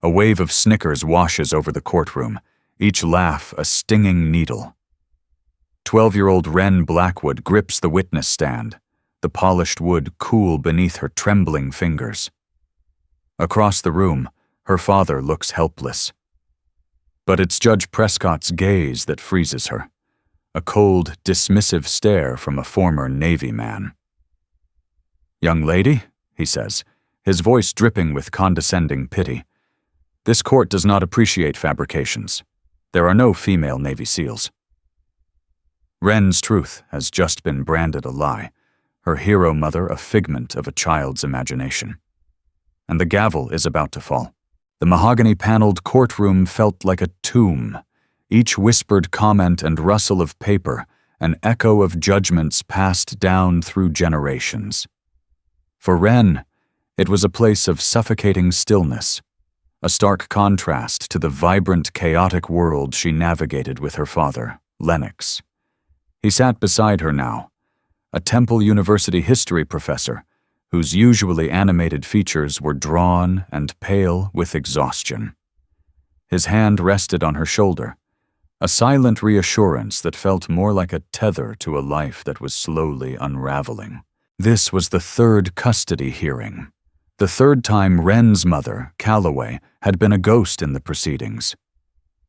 A wave of snickers washes over the courtroom, each laugh a stinging needle. 12-year-old Wren Blackwood grips the witness stand, the polished wood cool beneath her trembling fingers. Across the room, her father looks helpless. But it's Judge Prescott's gaze that freezes her, a cold, dismissive stare from a former Navy man. "Young lady," he says, his voice dripping with condescending pity, "this court does not appreciate fabrications. There are no female Navy SEALs." Wren's truth has just been branded a lie, her hero mother a figment of a child's imagination. And the gavel is about to fall. The mahogany-paneled courtroom felt like a tomb, each whispered comment and rustle of paper an echo of judgments passed down through generations. For Wren, it was a place of suffocating stillness, a stark contrast to the vibrant, chaotic world she navigated with her father, Lennox. He sat beside her now, a Temple University history professor whose usually animated features were drawn and pale with exhaustion. His hand rested on her shoulder, a silent reassurance that felt more like a tether to a life that was slowly unraveling. This was the third custody hearing, the third time Wren's mother, Calloway, had been a ghost in the proceedings.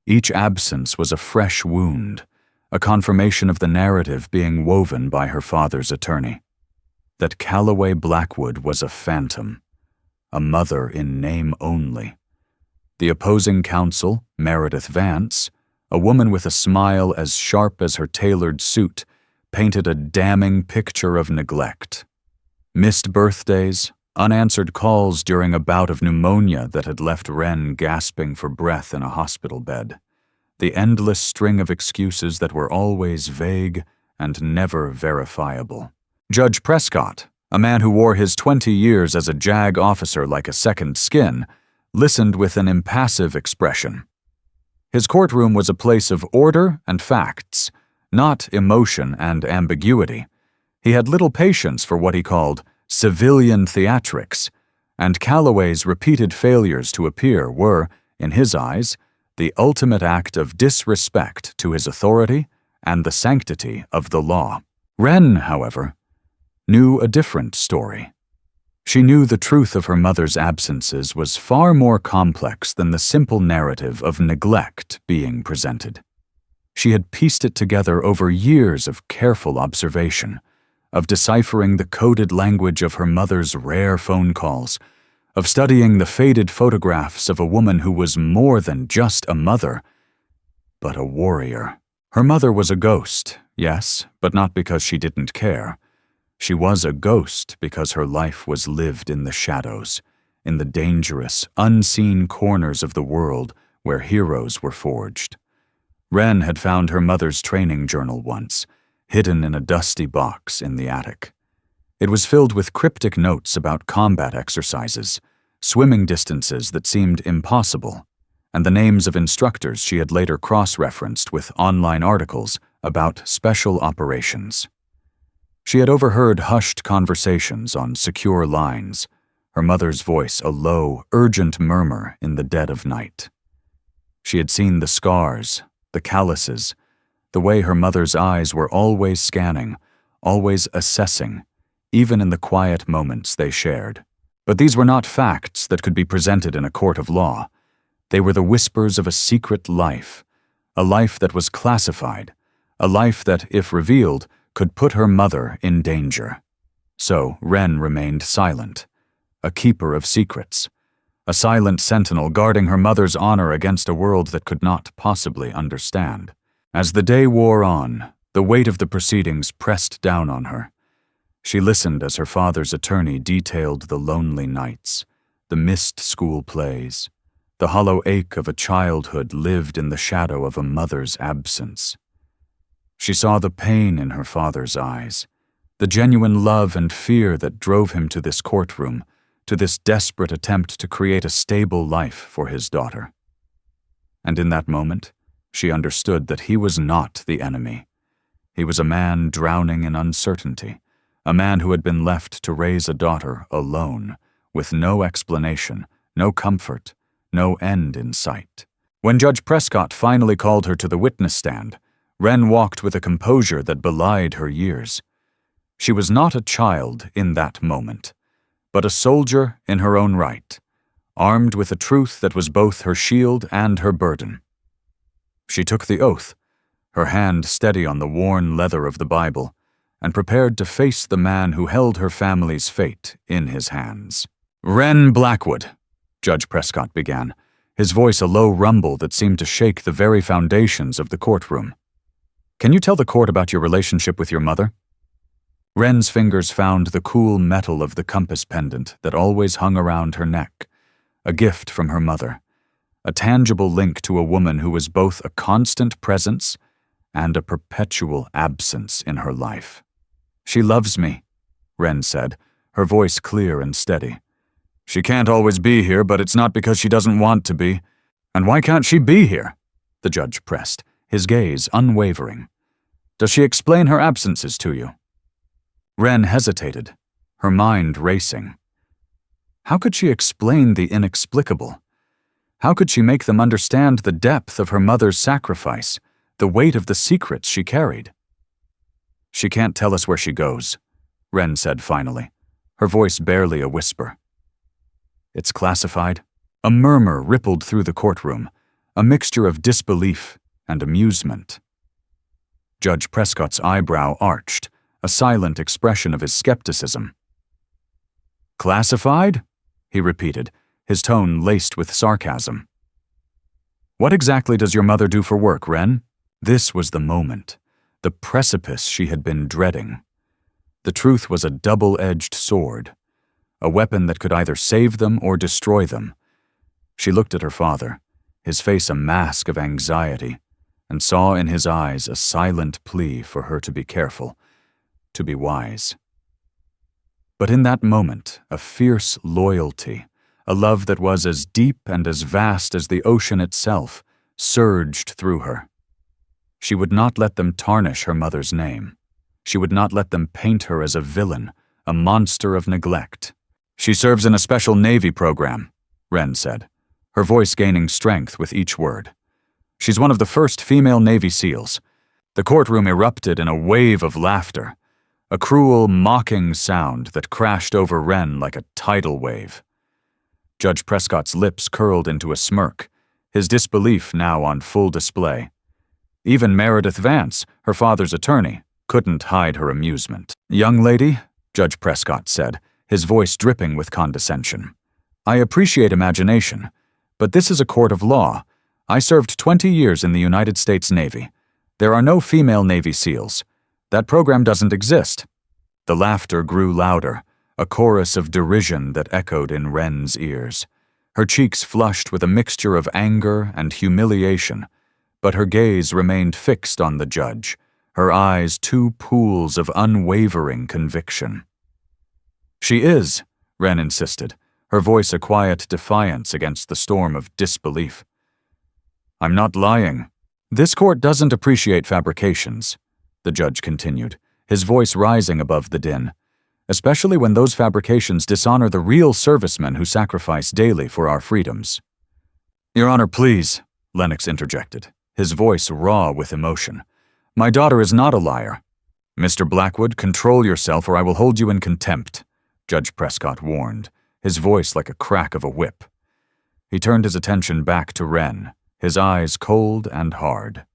Each absence was a fresh wound, a confirmation of the narrative being woven by her father's attorney. That Calloway Blackwood was a phantom, a mother in name only. The opposing counsel, Meredith Vance, a woman with a smile as sharp as her tailored suit, painted a damning picture of neglect. Missed birthdays, unanswered calls during a bout of pneumonia that had left Wren gasping for breath in a hospital bed. The endless string of excuses that were always vague and never verifiable. Judge Prescott, a man who wore his 20 years as a JAG officer like a second skin, listened with an impassive expression. His courtroom was a place of order and facts, not emotion and ambiguity. He had little patience for what he called civilian theatrics, and Calloway's repeated failures to appear were, in his eyes, the ultimate act of disrespect to his authority and the sanctity of the law. Wren, however, knew a different story. She knew the truth of her mother's absences was far more complex than the simple narrative of neglect being presented. She had pieced it together over years of careful observation, of deciphering the coded language of her mother's rare phone calls, of studying the faded photographs of a woman who was more than just a mother, but a warrior. Her mother was a ghost, yes, but not because she didn't care. She was a ghost because her life was lived in the shadows, in the dangerous, unseen corners of the world where heroes were forged. Wren had found her mother's training journal once, hidden in a dusty box in the attic. It was filled with cryptic notes about combat exercises, swimming distances that seemed impossible, and the names of instructors she had later cross-referenced with online articles about special operations. She had overheard hushed conversations on secure lines, her mother's voice a low, urgent murmur in the dead of night. She had seen the scars, the calluses, the way her mother's eyes were always scanning, always assessing, even in the quiet moments they shared. But these were not facts that could be presented in a court of law. They were the whispers of a secret life, a life that was classified, a life that, if revealed, could put her mother in danger. So Wren remained silent, a keeper of secrets, a silent sentinel guarding her mother's honor against a world that could not possibly understand. As the day wore on, the weight of the proceedings pressed down on her. She listened as her father's attorney detailed the lonely nights, the missed school plays, the hollow ache of a childhood lived in the shadow of a mother's absence. She saw the pain in her father's eyes, the genuine love and fear that drove him to this courtroom, to this desperate attempt to create a stable life for his daughter. And in that moment, she understood that he was not the enemy. He was a man drowning in uncertainty, a man who had been left to raise a daughter alone, with no explanation, no comfort, no end in sight. When Judge Prescott finally called her to the witness stand, Wren walked with a composure that belied her years. She was not a child in that moment, but a soldier in her own right, armed with a truth that was both her shield and her burden. She took the oath, her hand steady on the worn leather of the Bible, and prepared to face the man who held her family's fate in his hands. "Wren Blackwood," Judge Prescott began, his voice a low rumble that seemed to shake the very foundations of the courtroom. "Can you tell the court about your relationship with your mother?" Wren's fingers found the cool metal of the compass pendant that always hung around her neck, a gift from her mother, a tangible link to a woman who was both a constant presence and a perpetual absence in her life. "She loves me," Wren said, her voice clear and steady. "She can't always be here, but it's not because she doesn't want to be. And why can't she be here?" the judge pressed, his gaze unwavering. "Does she explain her absences to you?" Wren hesitated, her mind racing. How could she explain the inexplicable? How could she make them understand the depth of her mother's sacrifice, the weight of the secrets she carried? "She can't tell us where she goes," Wren said finally, her voice barely a whisper. "It's classified." A murmur rippled through the courtroom, a mixture of disbelief and amusement. Judge Prescott's eyebrow arched, a silent expression of his skepticism. "Classified?" he repeated, his tone laced with sarcasm. "What exactly does your mother do for work, Wren?" This was the moment, the precipice she had been dreading. The truth was a double-edged sword, a weapon that could either save them or destroy them. She looked at her father, his face a mask of anxiety, and saw in his eyes a silent plea for her to be careful, to be wise. But in that moment, a fierce loyalty, a love that was as deep and as vast as the ocean itself, surged through her. She would not let them tarnish her mother's name. She would not let them paint her as a villain, a monster of neglect. "She serves in a special Navy program," Wren said, her voice gaining strength with each word. "She's one of the first female Navy SEALs." The courtroom erupted in a wave of laughter, a cruel, mocking sound that crashed over Wren like a tidal wave. Judge Prescott's lips curled into a smirk, his disbelief now on full display. Even Meredith Vance, her father's attorney, couldn't hide her amusement. "Young lady," Judge Prescott said, his voice dripping with condescension, "I appreciate imagination, but this is a court of law. I served 20 years in the United States Navy. There are no female Navy SEALs. That program doesn't exist." The laughter grew louder, a chorus of derision that echoed in Wren's ears. Her cheeks flushed with a mixture of anger and humiliation, but her gaze remained fixed on the judge, her eyes two pools of unwavering conviction. "She is," Wren insisted, her voice a quiet defiance against the storm of disbelief. "I'm not lying. This court doesn't appreciate fabrications," the judge continued, his voice rising above the din, "especially when those fabrications dishonor the real servicemen who sacrifice daily for our freedoms." "Your Honor, please," Lennox interjected, his voice raw with emotion. "My daughter is not a liar." "Mr. Blackwood, control yourself or I will hold you in contempt," Judge Prescott warned, his voice like a crack of a whip. He turned his attention back to Wren, his eyes cold and hard.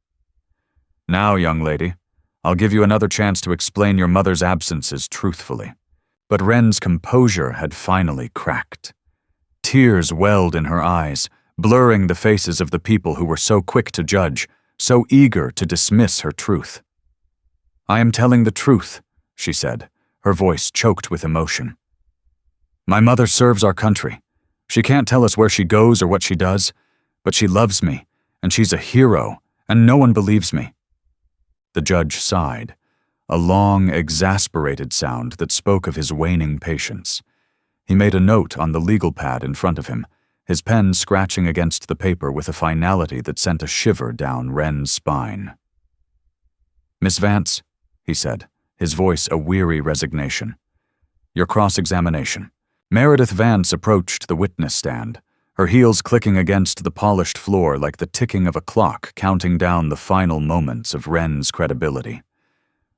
"Now, young lady, I'll give you another chance to explain your mother's absences truthfully." But Wren's composure had finally cracked. Tears welled in her eyes, blurring the faces of the people who were so quick to judge, so eager to dismiss her truth. "I am telling the truth," she said, her voice choked with emotion. "My mother serves our country. She can't tell us where she goes or what she does, but she loves me, and she's a hero, and no one believes me." The judge sighed, a long, exasperated sound that spoke of his waning patience. He made a note on the legal pad in front of him, his pen scratching against the paper with a finality that sent a shiver down Wren's spine. "Miss Vance," he said, his voice a weary resignation. "Your cross-examination." Meredith Vance approached the witness stand, her heels clicking against the polished floor like the ticking of a clock counting down the final moments of Wren's credibility.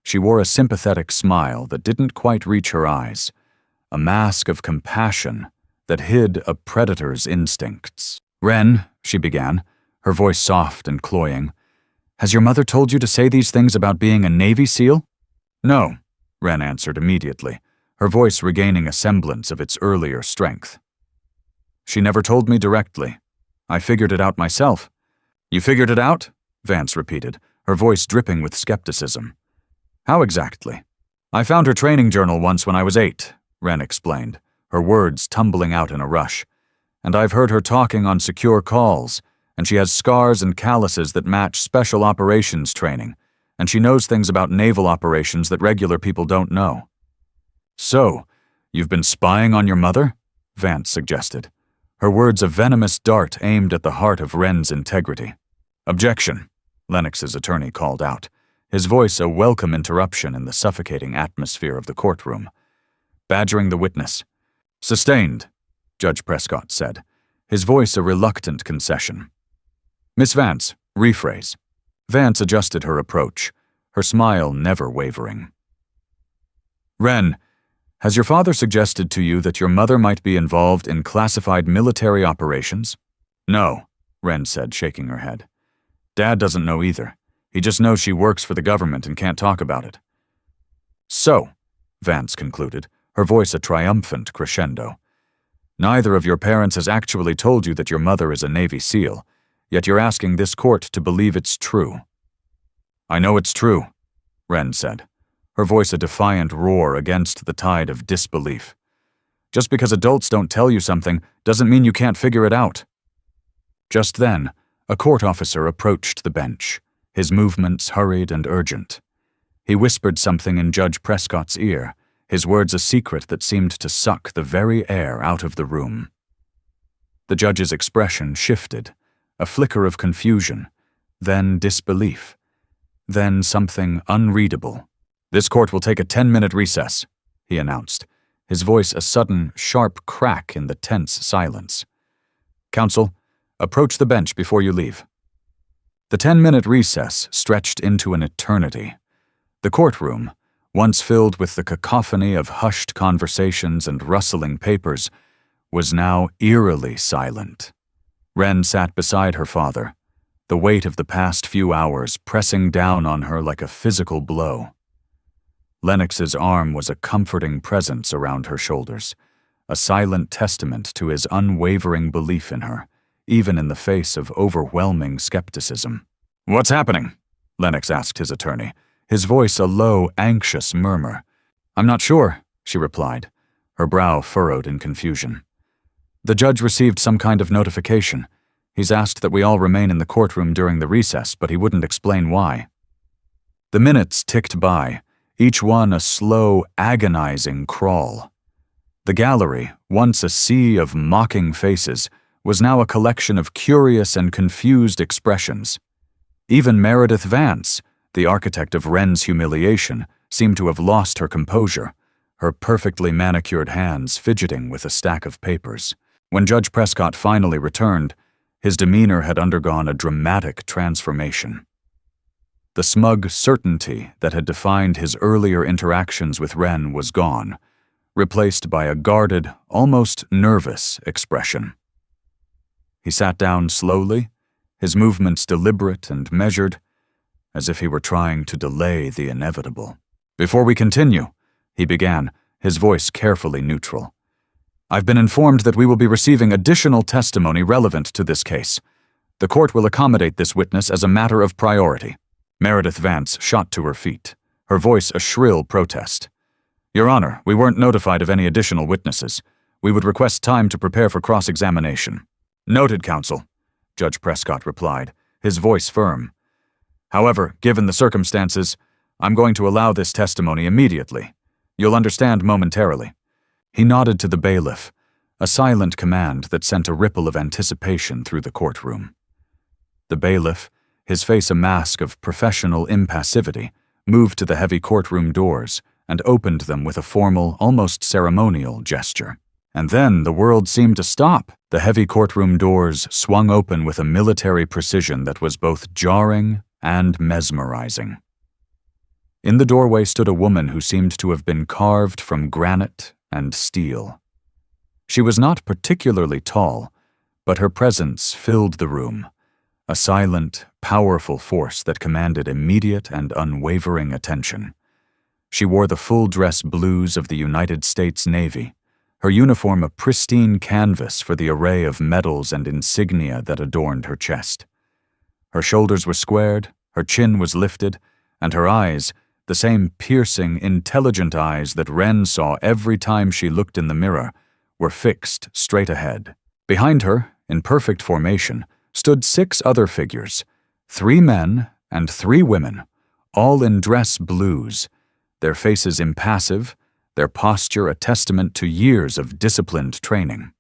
She wore a sympathetic smile that didn't quite reach her eyes, a mask of compassion that hid a predator's instincts. "Wren," she began, her voice soft and cloying, "has your mother told you to say these things about being a Navy SEAL?" "No," Wren answered immediately, her voice regaining a semblance of its earlier strength. "She never told me directly. I figured it out myself." "You figured it out?" Vance repeated, her voice dripping with skepticism. "How exactly?" "I found her training journal once when I was 8, Wren explained, her words tumbling out in a rush. "And I've heard her talking on secure calls, and she has scars and calluses that match special operations training, and she knows things about naval operations that regular people don't know." "So, you've been spying on your mother?" Vance suggested, her words a venomous dart aimed at the heart of Wren's integrity. "Objection," Lennox's attorney called out, his voice a welcome interruption in the suffocating atmosphere of the courtroom. Badgering the witness. "Sustained," Judge Prescott said, his voice a reluctant concession. "Miss Vance, rephrase." Vance adjusted her approach, her smile never wavering. "Wren, has your father suggested to you that your mother might be involved in classified military operations?" "No," Wren said, shaking her head. "Dad doesn't know either. He just knows she works for the government and can't talk about it." "So," Vance concluded, her voice a triumphant crescendo, "neither of your parents has actually told you that your mother is a Navy SEAL, yet you're asking this court to believe it's true." "I know it's true," Wren said, her voice a defiant roar against the tide of disbelief. "Just because adults don't tell you something doesn't mean you can't figure it out." Just then, a court officer approached the bench, his movements hurried and urgent. He whispered something in Judge Prescott's ear, his words a secret that seemed to suck the very air out of the room. The judge's expression shifted, a flicker of confusion, then disbelief, then something unreadable. "This court will take a 10-minute recess," he announced, his voice a sudden, sharp crack in the tense silence. "Counsel, approach the bench before you leave." The 10-minute recess stretched into an eternity. The courtroom, once filled with the cacophony of hushed conversations and rustling papers, was now eerily silent. Wren sat beside her father, the weight of the past few hours pressing down on her like a physical blow. Lennox's arm was a comforting presence around her shoulders, a silent testament to his unwavering belief in her, even in the face of overwhelming skepticism. "What's happening?" Lennox asked his attorney, his voice a low, anxious murmur. "I'm not sure," she replied, her brow furrowed in confusion. "The judge received some kind of notification. He's asked that we all remain in the courtroom during the recess, but he wouldn't explain why." The minutes ticked by, each one a slow, agonizing crawl. The gallery, once a sea of mocking faces, was now a collection of curious and confused expressions. Even Meredith Vance, the architect of Wren's humiliation, seemed to have lost her composure, her perfectly manicured hands fidgeting with a stack of papers. When Judge Prescott finally returned, his demeanor had undergone a dramatic transformation. The smug certainty that had defined his earlier interactions with Wren was gone, replaced by a guarded, almost nervous expression. He sat down slowly, his movements deliberate and measured, as if he were trying to delay the inevitable. "Before we continue," he began, his voice carefully neutral, "I've been informed that we will be receiving additional testimony relevant to this case. The court will accommodate this witness as a matter of priority." Meredith Vance shot to her feet, her voice a shrill protest. "Your Honor, we weren't notified of any additional witnesses. We would request time to prepare for cross-examination." "Noted, counsel," Judge Prescott replied, his voice firm. "However, given the circumstances, I'm going to allow this testimony immediately. You'll understand momentarily." He nodded to the bailiff, a silent command that sent a ripple of anticipation through the courtroom. The bailiff, his face a mask of professional impassivity, moved to the heavy courtroom doors and opened them with a formal, almost ceremonial gesture. And then the world seemed to stop. The heavy courtroom doors swung open with a military precision that was both jarring and mesmerizing. In the doorway stood a woman who seemed to have been carved from granite and steel. She was not particularly tall, but her presence filled the room, a silent, powerful force that commanded immediate and unwavering attention. She wore the full-dress blues of the United States Navy, her uniform a pristine canvas for the array of medals and insignia that adorned her chest. Her shoulders were squared, her chin was lifted, and her eyes, the same piercing, intelligent eyes that Wren saw every time she looked in the mirror, were fixed straight ahead. Behind her, in perfect formation, stood 6 other figures, 3 men and 3 women, all in dress blues, their faces impassive, their posture a testament to years of disciplined training.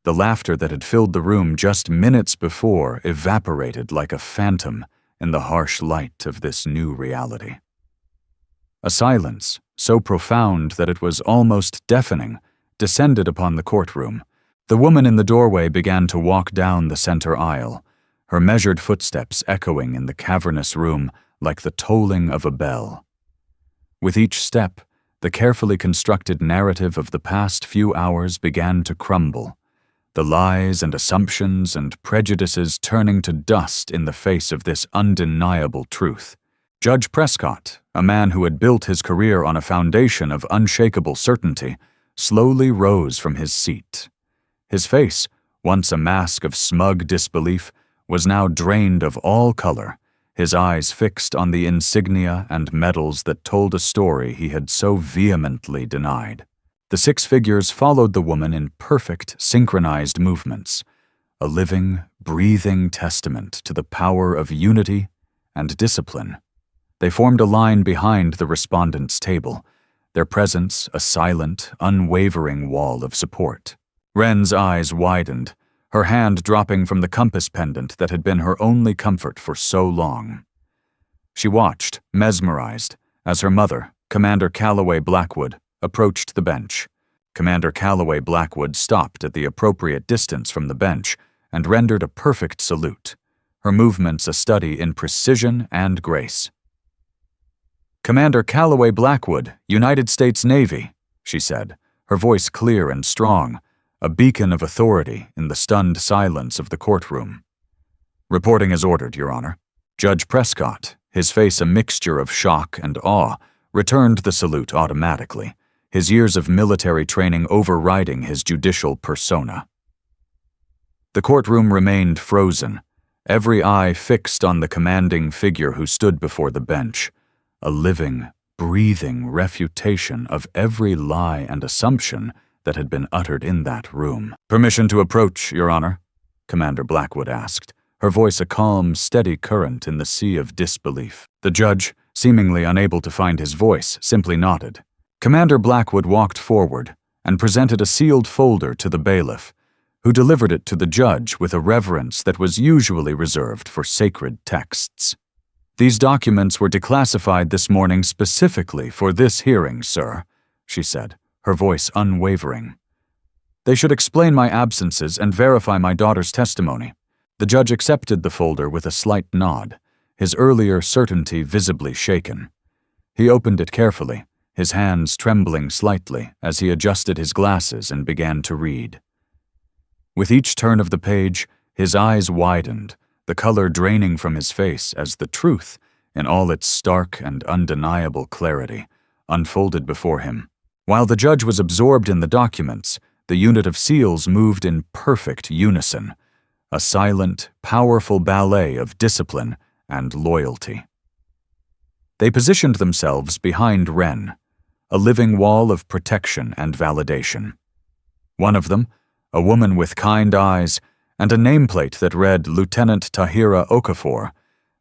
The laughter that had filled the room just minutes before evaporated like a phantom in the harsh light of this new reality. A silence, so profound that it was almost deafening, descended upon the courtroom. The woman in the doorway began to walk down the center aisle, her measured footsteps echoing in the cavernous room like the tolling of a bell. With each step, the carefully constructed narrative of the past few hours began to crumble, the lies and assumptions and prejudices turning to dust in the face of this undeniable truth. Judge Prescott, a man who had built his career on a foundation of unshakable certainty, slowly rose from his seat. His face, once a mask of smug disbelief, was now drained of all color, his eyes fixed on the insignia and medals that told a story he had so vehemently denied. The 6 figures followed the woman in perfect, synchronized movements, a living, breathing testament to the power of unity and discipline. They formed a line behind the respondent's table, their presence a silent, unwavering wall of support. Wren's eyes widened, her hand dropping from the compass pendant that had been her only comfort for so long. She watched, mesmerized, as her mother, Commander Calloway Blackwood, approached the bench. Commander Calloway Blackwood stopped at the appropriate distance from the bench and rendered a perfect salute, her movements a study in precision and grace. "Commander Calloway Blackwood, United States Navy," she said, her voice clear and strong, a beacon of authority in the stunned silence of the courtroom. "Reporting as ordered, Your Honor." Judge Prescott, his face a mixture of shock and awe, returned the salute automatically, his years of military training overriding his judicial persona. The courtroom remained frozen, every eye fixed on the commanding figure who stood before the bench, a living, breathing refutation of every lie and assumption that had been uttered in that room. "Permission to approach, Your Honor?" Commander Blackwood asked, her voice a calm, steady current in the sea of disbelief. The judge, seemingly unable to find his voice, simply nodded. Commander Blackwood walked forward and presented a sealed folder to the bailiff, who delivered it to the judge with a reverence that was usually reserved for sacred texts. "These documents were declassified this morning specifically for this hearing, sir," she said, her voice unwavering. "They should explain my absences and verify my daughter's testimony." The judge accepted the folder with a slight nod, his earlier certainty visibly shaken. He opened it carefully, his hands trembling slightly as he adjusted his glasses and began to read. With each turn of the page, his eyes widened, the color draining from his face as the truth, in all its stark and undeniable clarity, unfolded before him. While the judge was absorbed in the documents, the unit of SEALs moved in perfect unison, a silent, powerful ballet of discipline and loyalty. They positioned themselves behind Wren, a living wall of protection and validation. One of them, a woman with kind eyes and a nameplate that read Lieutenant Tahira Okafor,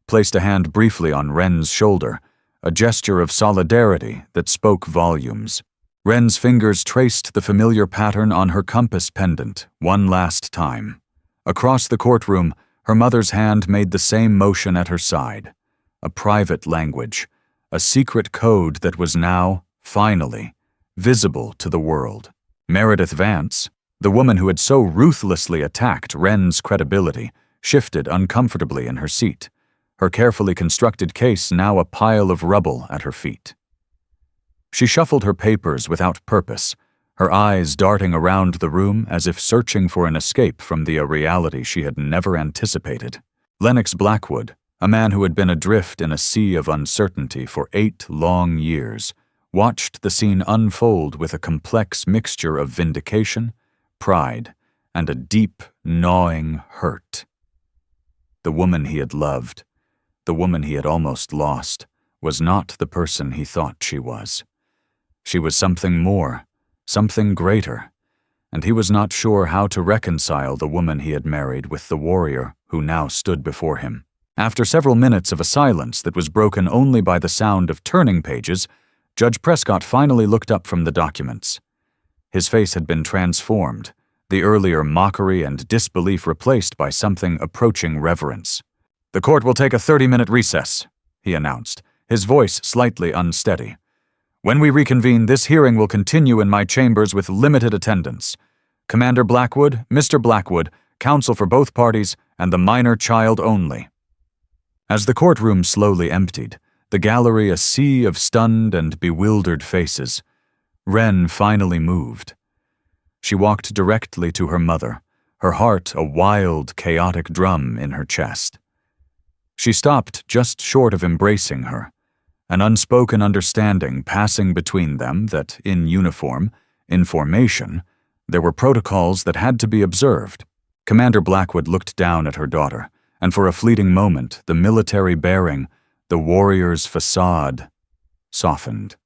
placed a hand briefly on Wren's shoulder, a gesture of solidarity that spoke volumes. Wren's fingers traced the familiar pattern on her compass pendant one last time. Across the courtroom, her mother's hand made the same motion at her side, a private language, a secret code that was now, finally, visible to the world. Meredith Vance, the woman who had so ruthlessly attacked Wren's credibility, shifted uncomfortably in her seat, her carefully constructed case now a pile of rubble at her feet. She shuffled her papers without purpose, her eyes darting around the room as if searching for an escape from the reality she had never anticipated. Lennox Blackwood, a man who had been adrift in a sea of uncertainty for 8 long years, watched the scene unfold with a complex mixture of vindication, pride, and a deep, gnawing hurt. The woman he had loved, the woman he had almost lost, was not the person he thought she was. She was something more, something greater, and he was not sure how to reconcile the woman he had married with the warrior who now stood before him. After several minutes of a silence that was broken only by the sound of turning pages, Judge Prescott finally looked up from the documents. His face had been transformed, the earlier mockery and disbelief replaced by something approaching reverence. "The court will take a 30-minute recess," he announced, his voice slightly unsteady. "When we reconvene, this hearing will continue in my chambers with limited attendance. Commander Blackwood, Mr. Blackwood, counsel for both parties, and the minor child only." As the courtroom slowly emptied, the gallery a sea of stunned and bewildered faces, Wren finally moved. She walked directly to her mother, her heart a wild, chaotic drum in her chest. She stopped just short of embracing her, an unspoken understanding passing between them that, in uniform, in formation, there were protocols that had to be observed. Commander Blackwood looked down at her daughter, and for a fleeting moment, the military bearing, the warrior's facade, softened.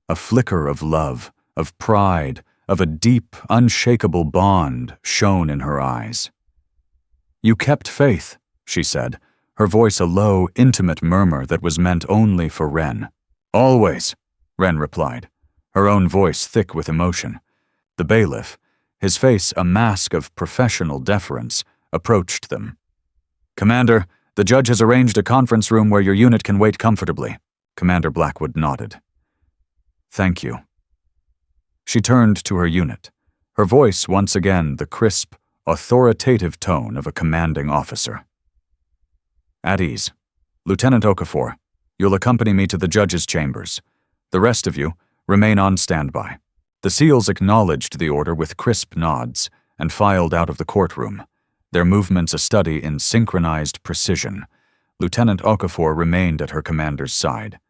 A flicker of love, of pride, of a deep, unshakable bond shone in her eyes. "You kept faith," she said, her voice a low, intimate murmur that was meant only for Wren. "Always," Wren replied, her own voice thick with emotion. The bailiff, his face a mask of professional deference, approached them. "Commander, the judge has arranged a conference room where your unit can wait comfortably." Commander Blackwood nodded. "Thank you." She turned to her unit, her voice once again the crisp, authoritative tone of a commanding officer. "At ease. Lieutenant Okafor, you'll accompany me to the judge's chambers. The rest of you, remain on standby." The SEALs acknowledged the order with crisp nods and filed out of the courtroom, their movements a study in synchronized precision. Lieutenant Okafor remained at her commander's side,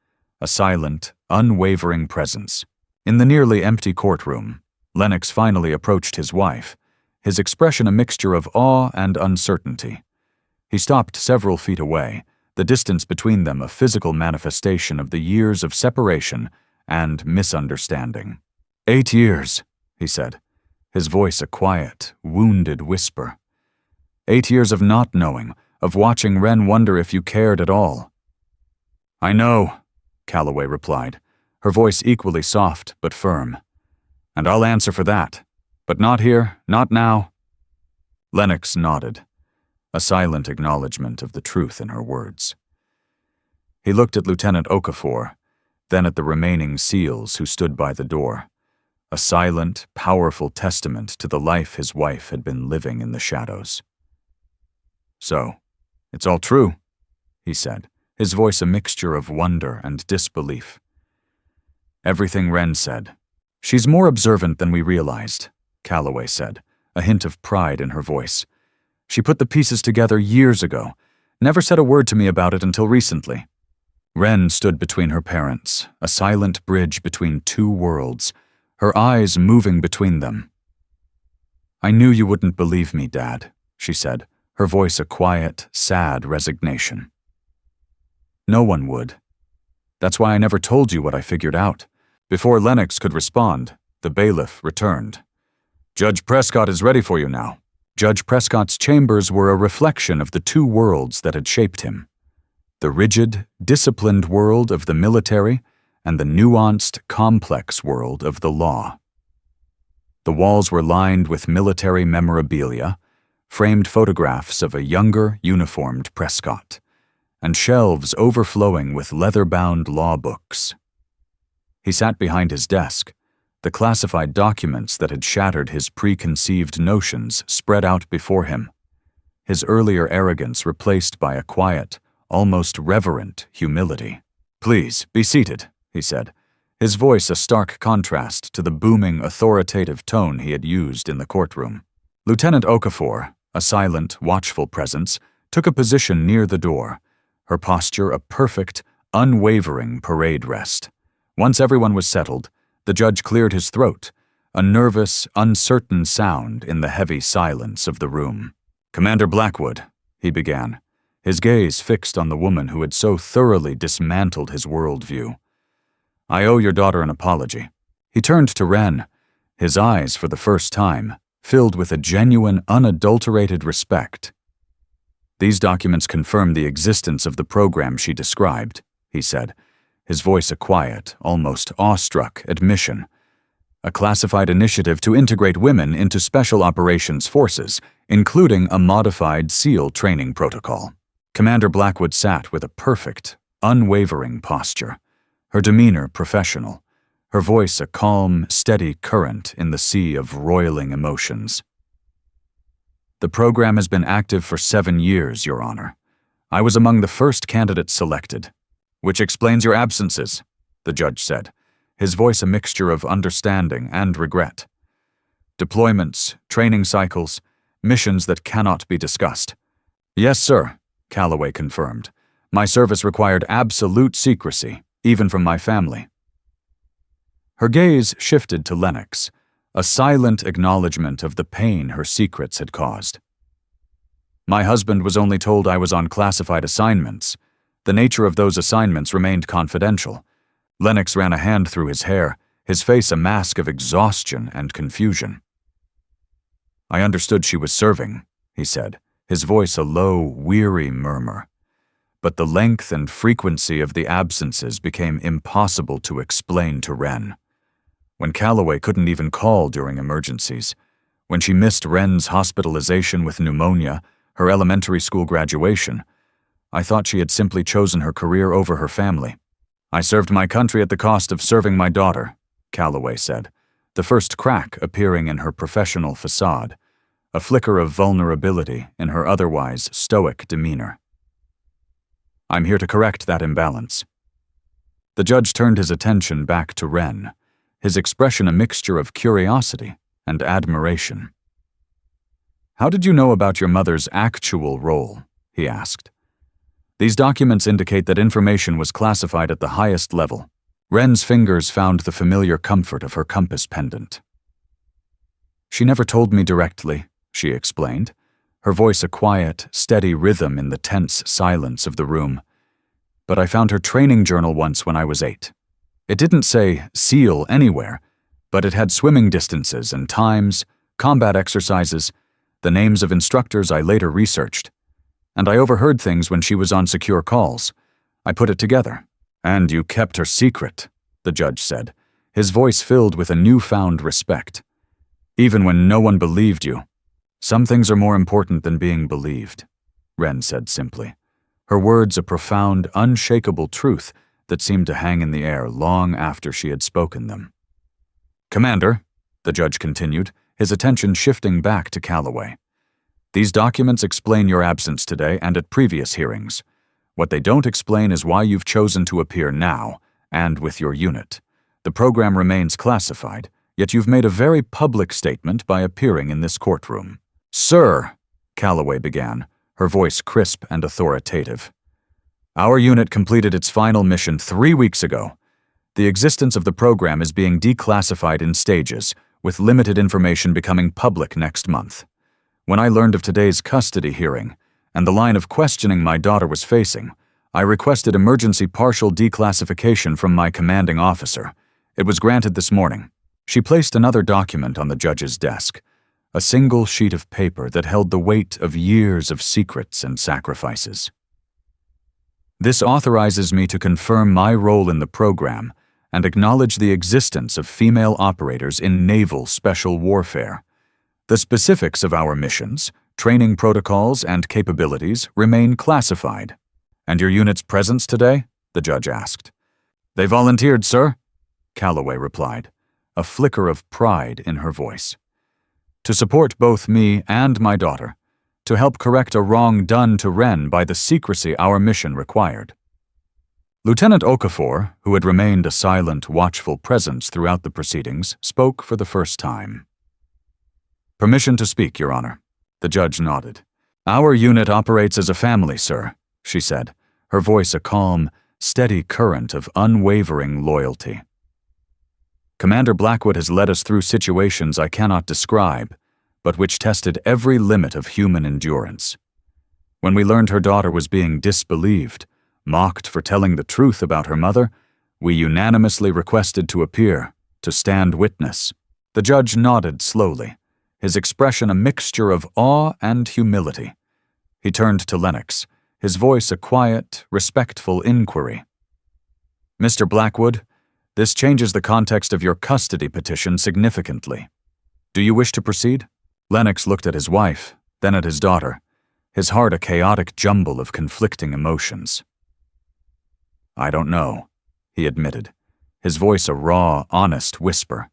a silent, unwavering presence. In the nearly empty courtroom, Lennox finally approached his wife, his expression a mixture of awe and uncertainty. He stopped several feet away, the distance between them a physical manifestation of the years of separation and misunderstanding. 8 years, he said, his voice a quiet, wounded whisper. 8 years of not knowing, of watching Wren wonder if you cared at all. "I know," Calloway replied, her voice equally soft but firm. "And I'll answer for that. But not here, not now." Lennox nodded, a silent acknowledgement of the truth in her words. He looked at Lieutenant Okafor, then at the remaining SEALs who stood by the door, a silent, powerful testament to the life his wife had been living in the shadows. "So, it's all true," he said, his voice a mixture of wonder and disbelief. "Everything Wren said. She's more observant than we realized," Calloway said, a hint of pride in her voice. "She put the pieces together years ago, never said a word to me about it until recently." Wren stood between her parents, a silent bridge between two worlds, her eyes moving between them. "I knew you wouldn't believe me, Dad," she said, her voice a quiet, sad resignation. "No one would. That's why I never told you what I figured out." Before Lennox could respond, the bailiff returned. "Judge Prescott is ready for you now." Judge Prescott's chambers were a reflection of the two worlds that had shaped him. The rigid, disciplined world of the military and the nuanced, complex world of the law. The walls were lined with military memorabilia, framed photographs of a younger, uniformed Prescott, and shelves overflowing with leather-bound law books. He sat behind his desk, The classified documents that had shattered his preconceived notions spread out before him, his earlier arrogance replaced by a quiet, almost reverent humility. "Please, be seated," he said, his voice a stark contrast to the booming, authoritative tone he had used in the courtroom. Lieutenant Okafor, a silent, watchful presence, took a position near the door, her posture a perfect, unwavering parade rest. Once everyone was settled, the judge cleared his throat, a nervous, uncertain sound in the heavy silence of the room. "Commander Blackwood," he began, his gaze fixed on the woman who had so thoroughly dismantled his worldview. "I owe your daughter an apology." He turned to Wren, his eyes, for the first time, filled with a genuine, unadulterated respect. "These documents confirm the existence of the program she described," he said, his voice a quiet, almost awestruck admission. "A classified initiative to integrate women into Special Operations Forces, including a modified SEAL training protocol." Commander Blackwood sat with a perfect, unwavering posture, her demeanor professional, her voice a calm, steady current in the sea of roiling emotions. "The program has been active for 7 years, Your Honor. I was among the first candidates selected." "Which explains your absences," the judge said, his voice a mixture of understanding and regret. "Deployments, training cycles, missions that cannot be discussed." "Yes, sir," Calloway confirmed. "My service required absolute secrecy, even from my family." Her gaze shifted to Lennox, a silent acknowledgement of the pain her secrets had caused. "My husband was only told I was on classified assignments. The nature of those assignments remained confidential." Lennox ran a hand through his hair, his face a mask of exhaustion and confusion. "I understood she was serving," he said, his voice a low, weary murmur. But the length and frequency of the absences became impossible to explain to Wren. When Calloway couldn't even call during emergencies, when she missed Wren's hospitalization with pneumonia, her elementary school graduation, I thought she had simply chosen her career over her family. "I served my country at the cost of serving my daughter," Calloway said, the first crack appearing in her professional facade, a flicker of vulnerability in her otherwise stoic demeanor. "I'm here to correct that imbalance." The judge turned his attention back to Wren, his expression a mixture of curiosity and admiration. "How did you know about your mother's actual role?" he asked. "These documents indicate that information was classified at the highest level." Wren's fingers found the familiar comfort of her compass pendant. "She never told me directly," she explained, her voice a quiet, steady rhythm in the tense silence of the room. "But I found her training journal once when I was 8. It didn't say SEAL anywhere, but it had swimming distances and times, combat exercises, the names of instructors I later researched. And I overheard things when she was on secure calls. I put it together." "And you kept her secret," the judge said, his voice filled with a newfound respect. "Even when no one believed you." "Some things are more important than being believed," Wren said simply, her words a profound, unshakable truth that seemed to hang in the air long after she had spoken them. "Commander," the judge continued, his attention shifting back to Calloway, "these documents explain your absence today and at previous hearings. What they don't explain is why you've chosen to appear now, and with your unit. The program remains classified, yet you've made a very public statement by appearing in this courtroom." "Sir," Calloway began, her voice crisp and authoritative, "our unit completed its final mission 3 weeks ago. The existence of the program is being declassified in stages, with limited information becoming public next month. When I learned of today's custody hearing, and the line of questioning my daughter was facing, I requested emergency partial declassification from my commanding officer. It was granted this morning." She placed another document on the judge's desk, a single sheet of paper that held the weight of years of secrets and sacrifices. "This authorizes me to confirm my role in the program and acknowledge the existence of female operators in naval special warfare. The specifics of our missions, training protocols, and capabilities remain classified." "And your unit's presence today?" the judge asked. "They volunteered, sir," Calloway replied, a flicker of pride in her voice. "To support both me and my daughter, to help correct a wrong done to Wren by the secrecy our mission required." Lieutenant Okafor, who had remained a silent, watchful presence throughout the proceedings, spoke for the first time. "Permission to speak, Your Honor." The judge nodded. "Our unit operates as a family, sir," she said, her voice a calm, steady current of unwavering loyalty. "Commander Blackwood has led us through situations I cannot describe, but which tested every limit of human endurance. When we learned her daughter was being disbelieved, mocked for telling the truth about her mother, we unanimously requested to appear, to stand witness." The judge nodded slowly, his expression a mixture of awe and humility. He turned to Lennox, his voice a quiet, respectful inquiry. "Mr. Blackwood, this changes the context of your custody petition significantly. Do you wish to proceed?" Lennox looked at his wife, then at his daughter, his heart a chaotic jumble of conflicting emotions. "I don't know," he admitted, his voice a raw, honest whisper.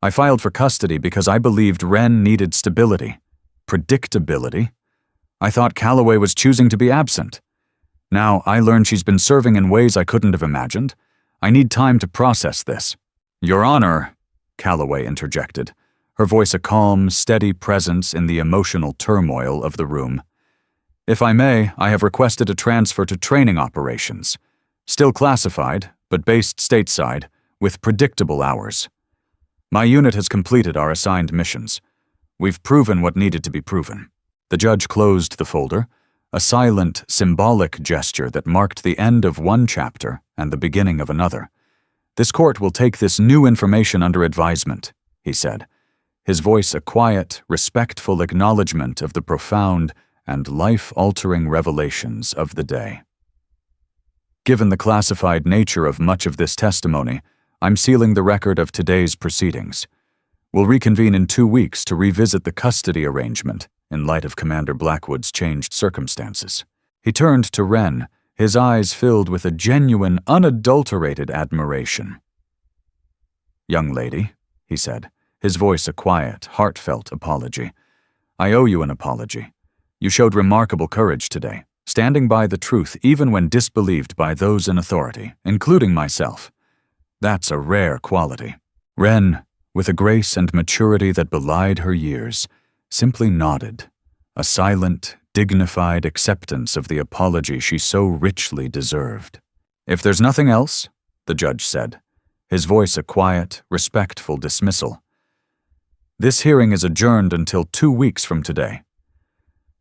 "I filed for custody because I believed Wren needed stability, predictability. I thought Calloway was choosing to be absent. Now I learn she's been serving in ways I couldn't have imagined. I need time to process this." "Your Honor," Calloway interjected, her voice a calm, steady presence in the emotional turmoil of the room. "If I may, I have requested a transfer to training operations. Still classified, but based stateside, with predictable hours. My unit has completed our assigned missions. We've proven what needed to be proven." The judge closed the folder, a silent, symbolic gesture that marked the end of one chapter and the beginning of another. "This court will take this new information under advisement," he said, his voice a quiet, respectful acknowledgement of the profound and life-altering revelations of the day. "Given the classified nature of much of this testimony, I'm sealing the record of today's proceedings. We'll reconvene in 2 weeks to revisit the custody arrangement in light of Commander Blackwood's changed circumstances." He turned to Wren, his eyes filled with a genuine, unadulterated admiration. "Young lady," he said, his voice a quiet, heartfelt apology, "I owe you an apology. You showed remarkable courage today, standing by the truth even when disbelieved by those in authority, including myself. That's a rare quality." Wren, with a grace and maturity that belied her years, simply nodded, a silent, dignified acceptance of the apology she so richly deserved. "If there's nothing else," the judge said, his voice a quiet, respectful dismissal, "this hearing is adjourned until 2 weeks from today.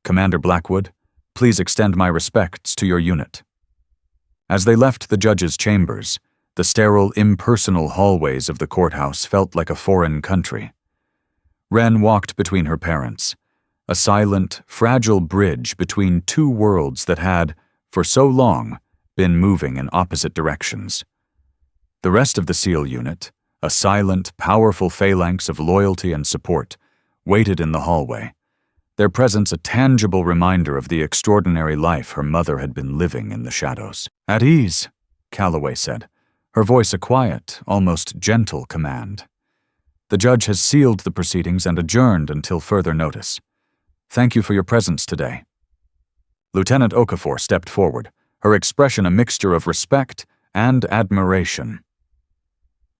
Commander Blackwood, please extend my respects to your unit." As they left the judge's chambers, the sterile, impersonal hallways of the courthouse felt like a foreign country. Wren walked between her parents, a silent, fragile bridge between two worlds that had, for so long, been moving in opposite directions. The rest of the SEAL unit, a silent, powerful phalanx of loyalty and support, waited in the hallway, their presence a tangible reminder of the extraordinary life her mother had been living in the shadows. "At ease," Calloway said, her voice a quiet, almost gentle command. "The judge has sealed the proceedings and adjourned until further notice. Thank you for your presence today." Lieutenant Okafor stepped forward, her expression a mixture of respect and admiration.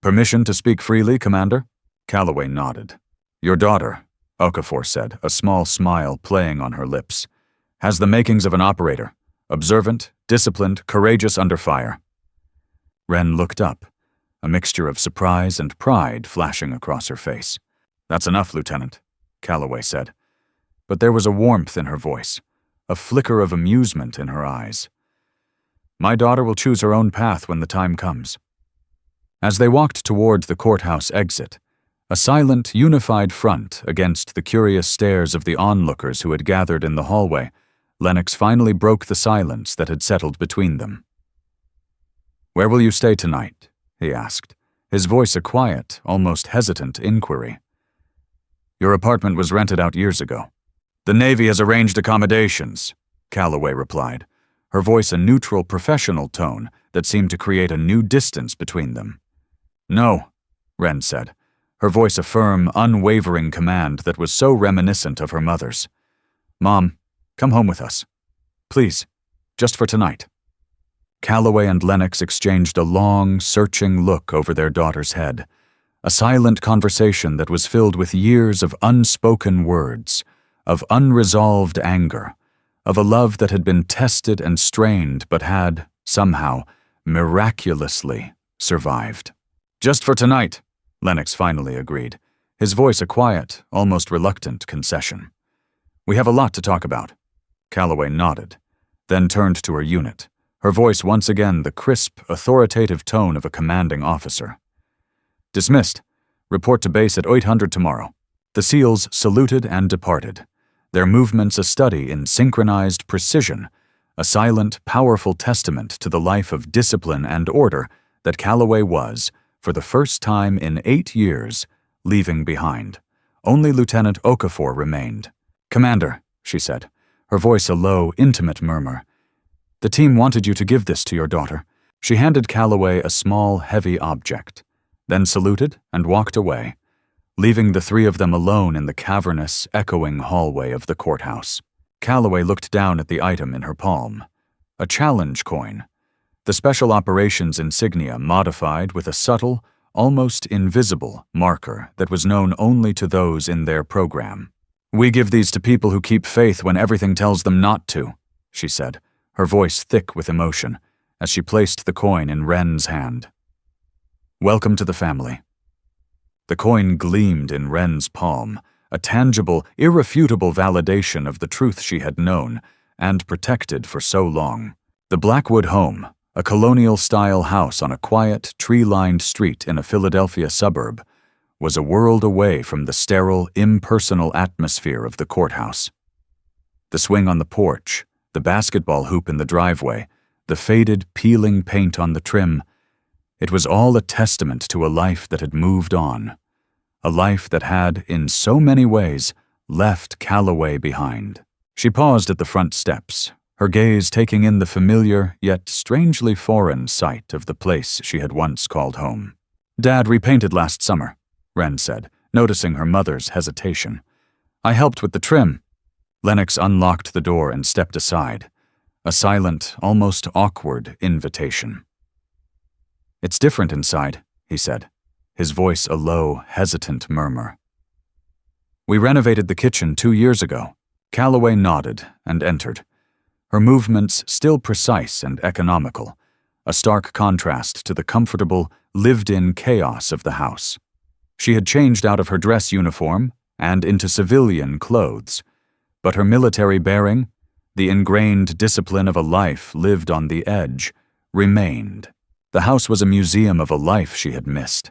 "Permission to speak freely, Commander?" Calloway nodded. "Your daughter," Okafor said, a small smile playing on her lips, "has the makings of an operator, observant, disciplined, courageous under fire." Wren looked up, a mixture of surprise and pride flashing across her face. "That's enough, Lieutenant," Calloway said, but there was a warmth in her voice, a flicker of amusement in her eyes. "My daughter will choose her own path when the time comes." As they walked toward the courthouse exit, a silent, unified front against the curious stares of the onlookers who had gathered in the hallway, Lennox finally broke the silence that had settled between them. "Where will you stay tonight?" he asked, his voice a quiet, almost hesitant inquiry. "Your apartment was rented out years ago." "The Navy has arranged accommodations," Calloway replied, her voice a neutral, professional tone that seemed to create a new distance between them. "No," Wren said, her voice a firm, unwavering command that was so reminiscent of her mother's. Mom, come home with us. Please, just for tonight. Calloway and Lennox exchanged a long, searching look over their daughter's head, a silent conversation that was filled with years of unspoken words, of unresolved anger, of a love that had been tested and strained but had, somehow, miraculously survived. Just for tonight, Lennox finally agreed, his voice a quiet, almost reluctant concession. We have a lot to talk about. Calloway nodded, then turned to her unit, her voice once again the crisp, authoritative tone of a commanding officer. Dismissed. Report to base at 800 tomorrow. The SEALs saluted and departed, their movements a study in synchronized precision, a silent, powerful testament to the life of discipline and order that Calloway was, for the first time in 8 years, leaving behind. Only Lieutenant Okafor remained. Commander, she said, her voice a low, intimate murmur. The team wanted you to give this to your daughter. She handed Calloway a small, heavy object, then saluted and walked away, leaving the three of them alone in the cavernous, echoing hallway of the courthouse. Calloway looked down at the item in her palm. A challenge coin. The Special Operations insignia modified with a subtle, almost invisible marker that was known only to those in their program. We give these to people who keep faith when everything tells them not to, she said, her voice thick with emotion, as she placed the coin in Wren's hand. Welcome to the family. The coin gleamed in Wren's palm, a tangible, irrefutable validation of the truth she had known and protected for so long. The Blackwood home, a colonial-style house on a quiet, tree-lined street in a Philadelphia suburb, was a world away from the sterile, impersonal atmosphere of the courthouse. The swing on the porch, the basketball hoop in the driveway, the faded, peeling paint on the trim, it was all a testament to a life that had moved on, a life that had, in so many ways, left Calloway behind. She paused at the front steps, her gaze taking in the familiar, yet strangely foreign sight of the place she had once called home. Dad repainted last summer, Wren said, noticing her mother's hesitation. I helped with the trim. Lennox unlocked the door and stepped aside, a silent, almost awkward invitation. It's different inside, he said, his voice a low, hesitant murmur. We renovated the kitchen 2 years ago. Calloway nodded and entered, her movements still precise and economical, a stark contrast to the comfortable, lived-in chaos of the house. She had changed out of her dress uniform and into civilian clothes, but her military bearing, the ingrained discipline of a life lived on the edge, remained. The house was a museum of a life she had missed.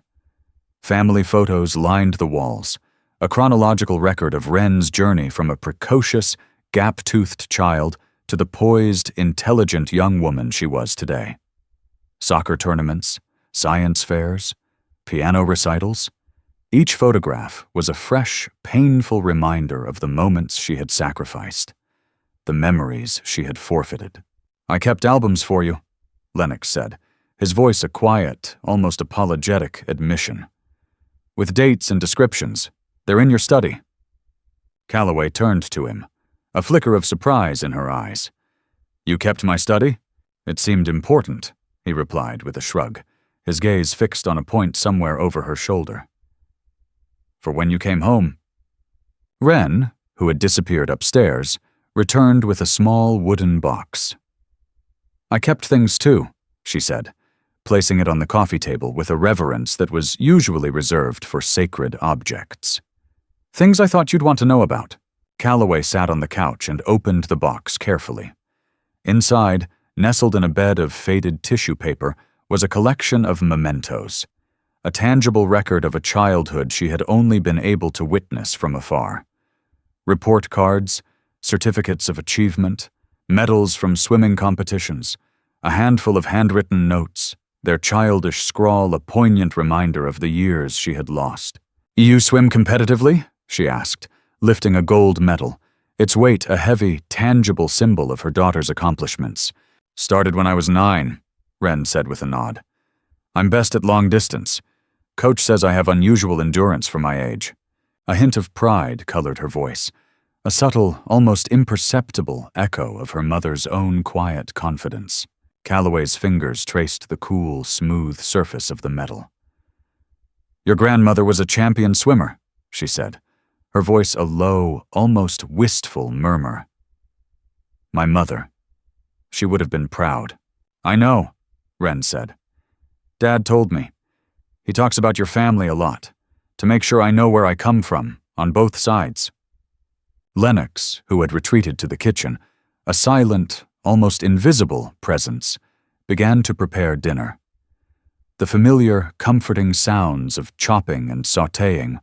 Family photos lined the walls, a chronological record of Wren's journey from a precocious, gap-toothed child to the poised, intelligent young woman she was today. Soccer tournaments, science fairs, piano recitals. Each photograph was a fresh, painful reminder of the moments she had sacrificed, the memories she had forfeited. I kept albums for you, Lennox said, his voice a quiet, almost apologetic admission. With dates and descriptions, they're in your study. Calloway turned to him, a flicker of surprise in her eyes. You kept my study? It seemed important, he replied with a shrug, his gaze fixed on a point somewhere over her shoulder. For when you came home. Wren, who had disappeared upstairs, returned with a small wooden box. I kept things too, she said, placing it on the coffee table with a reverence that was usually reserved for sacred objects. Things I thought you'd want to know about. Calloway sat on the couch and opened the box carefully. Inside, nestled in a bed of faded tissue paper, was a collection of mementos, a tangible record of a childhood she had only been able to witness from afar. Report cards, certificates of achievement, medals from swimming competitions, a handful of handwritten notes, their childish scrawl a poignant reminder of the years she had lost. You swim competitively? She asked, lifting a gold medal, its weight a heavy, tangible symbol of her daughter's accomplishments. Started when I was 9, Wren said with a nod. I'm best at long distance, Coach says I have unusual endurance for my age. A hint of pride colored her voice, a subtle, almost imperceptible echo of her mother's own quiet confidence. Calloway's fingers traced the cool, smooth surface of the metal. Your grandmother was a champion swimmer, she said, her voice a low, almost wistful murmur. My mother. She would have been proud. I know, Wren said. Dad told me. He talks about your family a lot, to make sure I know where I come from, on both sides. Lennox, who had retreated to the kitchen, a silent, almost invisible presence, began to prepare dinner. The familiar, comforting sounds of chopping and sautéing,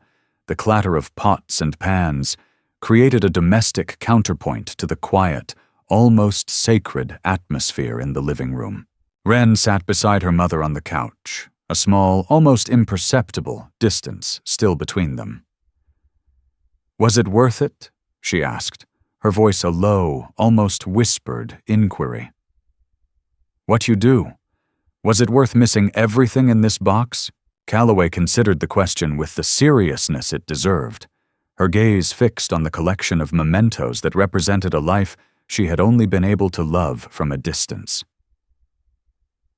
the clatter of pots and pans, created a domestic counterpoint to the quiet, almost sacred atmosphere in the living room. Wren sat beside her mother on the couch, a small, almost imperceptible distance still between them. Was it worth it? She asked, her voice a low, almost whispered inquiry. What you do? Was it worth missing everything in this box? Calloway considered the question with the seriousness it deserved, her gaze fixed on the collection of mementos that represented a life she had only been able to love from a distance.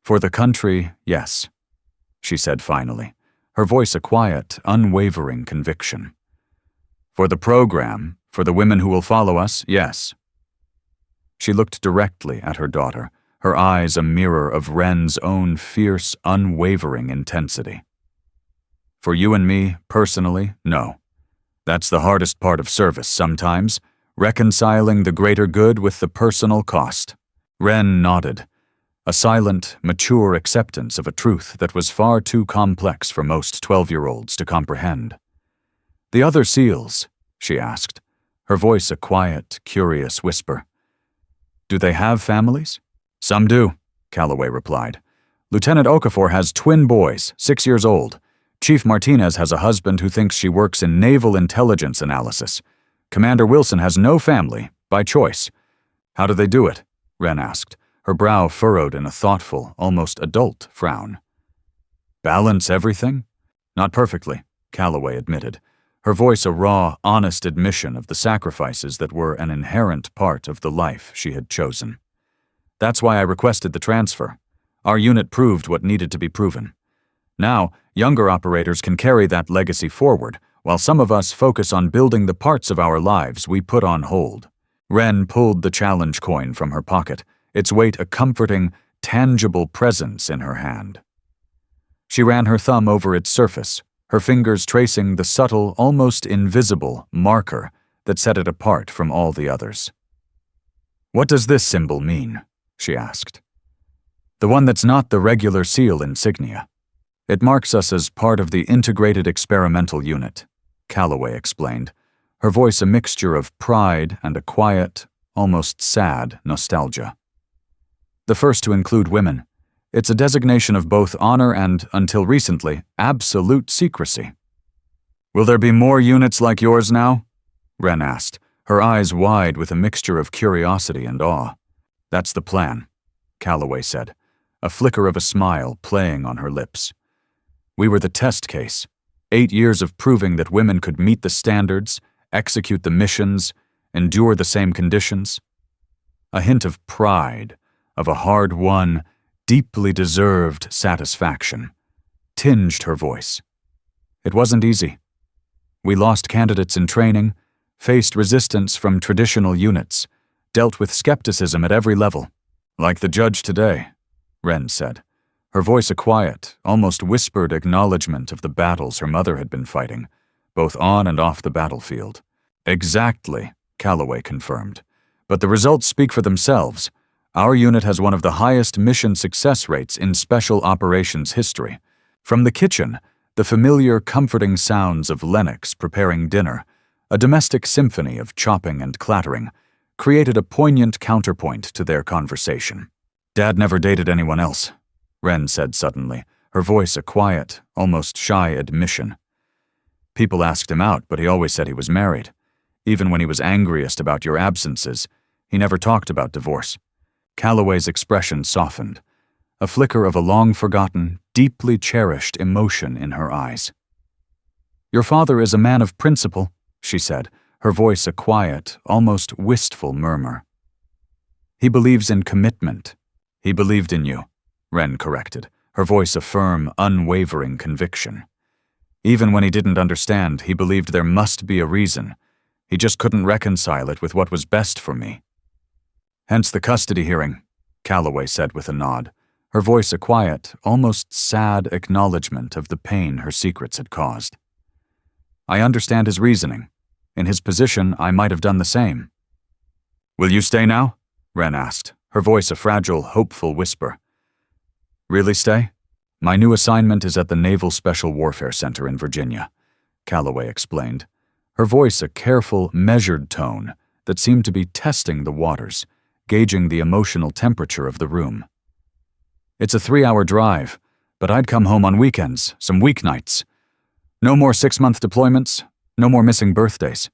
For the country, yes, she said finally, her voice a quiet, unwavering conviction. For the program, for the women who will follow us, yes. She looked directly at her daughter, her eyes a mirror of Wren's own fierce, unwavering intensity. For you and me, personally, no. That's the hardest part of service sometimes, reconciling the greater good with the personal cost. Wren nodded, a silent, mature acceptance of a truth that was far too complex for most 12-year-olds to comprehend. The other SEALs, she asked, her voice a quiet, curious whisper. Do they have families? Some do, Calloway replied. Lieutenant Okafor has twin boys, 6 years old. Chief Martinez has a husband who thinks she works in naval intelligence analysis. Commander Wilson has no family, by choice. How do they do it? Wren asked, her brow furrowed in a thoughtful, almost adult frown. Balance everything? Not perfectly, Calloway admitted, her voice a raw, honest admission of the sacrifices that were an inherent part of the life she had chosen. That's why I requested the transfer. Our unit proved what needed to be proven. Now, younger operators can carry that legacy forward, while some of us focus on building the parts of our lives we put on hold. Wren pulled the challenge coin from her pocket, its weight a comforting, tangible presence in her hand. She ran her thumb over its surface, her fingers tracing the subtle, almost invisible marker that set it apart from all the others. What does this symbol mean? She asked. The one that's not the regular SEAL insignia. It marks us as part of the Integrated Experimental Unit, Calloway explained, her voice a mixture of pride and a quiet, almost sad nostalgia. The first to include women. It's a designation of both honor and, until recently, absolute secrecy. Will there be more units like yours now? Wren asked, her eyes wide with a mixture of curiosity and awe. That's the plan, Calloway said, a flicker of a smile playing on her lips. We were the test case, 8 years of proving that women could meet the standards, execute the missions, endure the same conditions. A hint of pride, of a hard-won, deeply deserved satisfaction, tinged her voice. It wasn't easy. We lost candidates in training, faced resistance from traditional units, dealt with skepticism at every level. Like the judge today, Wren said, her voice a quiet, almost whispered acknowledgement of the battles her mother had been fighting, both on and off the battlefield. Exactly, Calloway confirmed. But the results speak for themselves. Our unit has one of the highest mission success rates in special operations history. From the kitchen, the familiar, comforting sounds of Lennox preparing dinner, a domestic symphony of chopping and clattering, created a poignant counterpoint to their conversation. Dad never dated anyone else, Wren said suddenly, her voice a quiet, almost shy admission. People asked him out, but he always said he was married. Even when he was angriest about your absences, he never talked about divorce. Calloway's expression softened, a flicker of a long-forgotten, deeply cherished emotion in her eyes. "Your father is a man of principle," she said, her voice a quiet, almost wistful murmur. "He believes in commitment." "He believed in you," Wren corrected, her voice a firm, unwavering conviction. "Even when he didn't understand, he believed there must be a reason. He just couldn't reconcile it with what was best for me." "Hence the custody hearing," Calloway said with a nod, her voice a quiet, almost sad acknowledgement of the pain her secrets had caused. "I understand his reasoning. In his position, I might have done the same." "Will you stay now?" Wren asked, her voice a fragile, hopeful whisper. "Really stay? My new assignment is at the Naval Special Warfare Center in Virginia," Calloway explained, her voice a careful, measured tone that seemed to be testing the waters, gauging the emotional temperature of the room. "It's a 3-hour drive, but I'd come home on weekends, some weeknights. No more 6-month deployments, no more missing birthdays."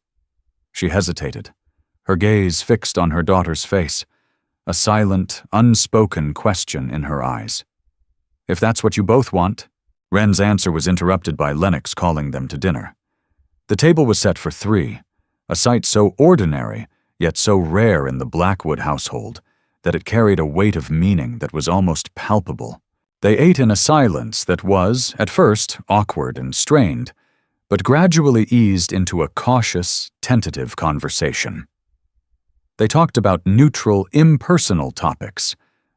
She hesitated, her gaze fixed on her daughter's face, a silent, unspoken question in her eyes. "If that's what you both want." Wren's answer was interrupted by Lennox calling them to dinner. The table was set for 3, a sight so ordinary, yet so rare in the Blackwood household, that it carried a weight of meaning that was almost palpable. They ate in a silence that was, at first, awkward and strained, but gradually eased into a cautious, tentative conversation. They talked about neutral, impersonal topics: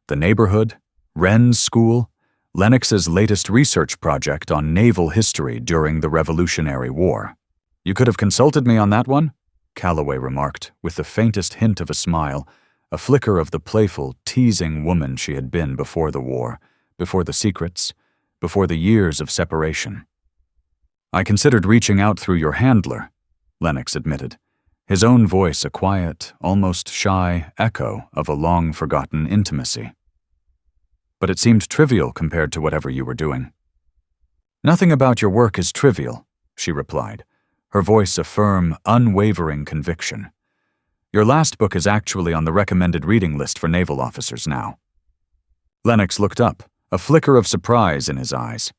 the neighborhood, Wren's school, Lennox's latest research project on naval history during the Revolutionary War. "You could have consulted me on that one," Calloway remarked, with the faintest hint of a smile, a flicker of the playful, teasing woman she had been before the war, before the secrets, before the years of separation. "I considered reaching out through your handler," Lennox admitted, his own voice a quiet, almost shy echo of a long-forgotten intimacy. "But it seemed trivial compared to whatever you were doing." "Nothing about your work is trivial," she replied, her voice a firm, unwavering conviction. "Your last book is actually on the recommended reading list for naval officers now." Lennox looked up, a flicker of surprise in his eyes.